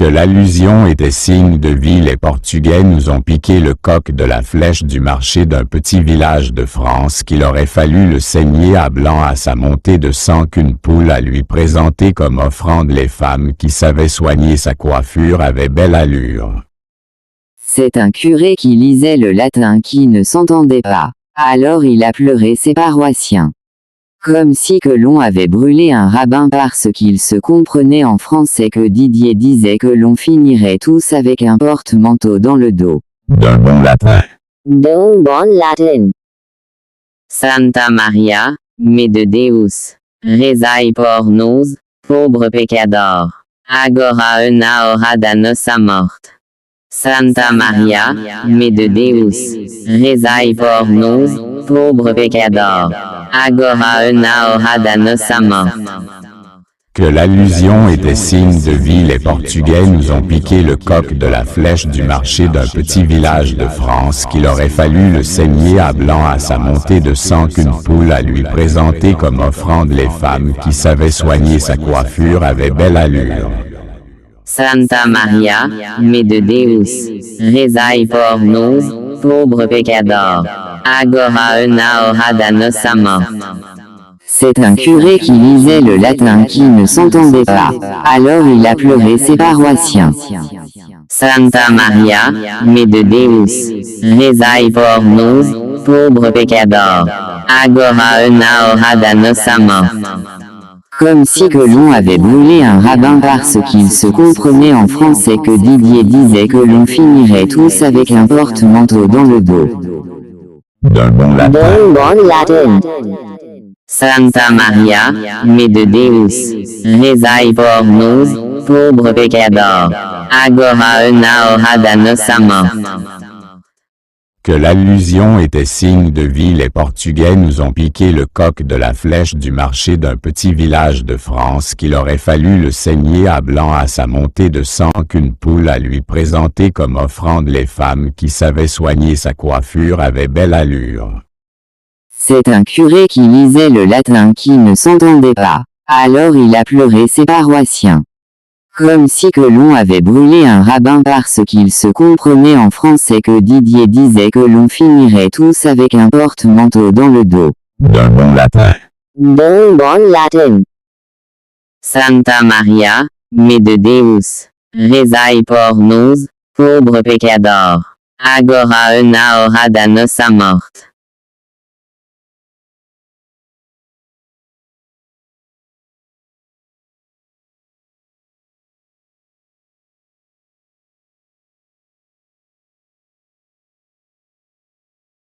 Que l'allusion était signe de vie. Les Portugais nous ont piqué le coq de la flèche du marché d'un petit village de France qu'il aurait fallu le saigner à blanc à sa montée de sang qu'une poule à lui présenter comme offrande. Les femmes qui savaient soigner sa coiffure avaient belle allure. C'est un curé qui lisait le latin qui ne s'entendait pas. Alors il a pleuré ses paroissiens. Comme si que l'on avait brûlé un rabbin parce qu'il se comprenait en français. Que Didier disait que l'on finirait tous avec un porte-manteau dans le dos. D'un bon latin. D'un bon latin. Santa Maria, me de Deus, rezai por nos, pobre pecador, agora e na hora da nossa morte. Santa Maria, me de Deus, rezai por nos, pobre pecador, agora e na hora da nossa morte. Que l'allusion était signe de vie. Les Portugais nous ont piqué le coq de la flèche du marché d'un petit village de France qu'il aurait fallu le saigner à blanc à sa montée de sang qu'une poule à lui présenter comme offrande. Les femmes qui savaient soigner sa coiffure avaient belle allure. Santa Maria, me de Deus, rezai por nos, pobre pecador, agora e na hora da nossa morte. C'est un curé qui lisait le latin qui ne s'entendait pas. Alors il a pleuré ses paroissiens. Santa Maria, me de Deus, rezai por nos, pobre pecador, agora e na hora da nossa morte. Comme si que l'on avait brûlé un rabbin parce qu'il se comprenait en français. Que Didier disait que l'on finirait tous avec un porte-manteau dans le dos. D'un bon latin. D'un bon latin. Santa Maria, me de Deus, rezai por nos, pobre pecador, agora e na hora da nossa morte. Que l'allusion était signe de vie. Les Portugais nous ont piqué le coq de la flèche du marché d'un petit village de France qu'il aurait fallu le saigner à blanc à sa montée de sang qu'une poule à lui présenter comme offrande. Les femmes qui savaient soigner sa coiffure avaient belle allure. C'est un curé qui lisait le latin qui ne s'entendait pas. Alors il a pleuré ses paroissiens. Comme si que l'on avait brûlé un rabbin parce qu'il se comprenait en français. Que Didier disait que l'on finirait tous avec un porte-manteau dans le dos. D'un bon latin. D'un bon latin. Santa Maria, me de Deus, rezai por nos, pobre pecador, agora e na hora da nossa morte.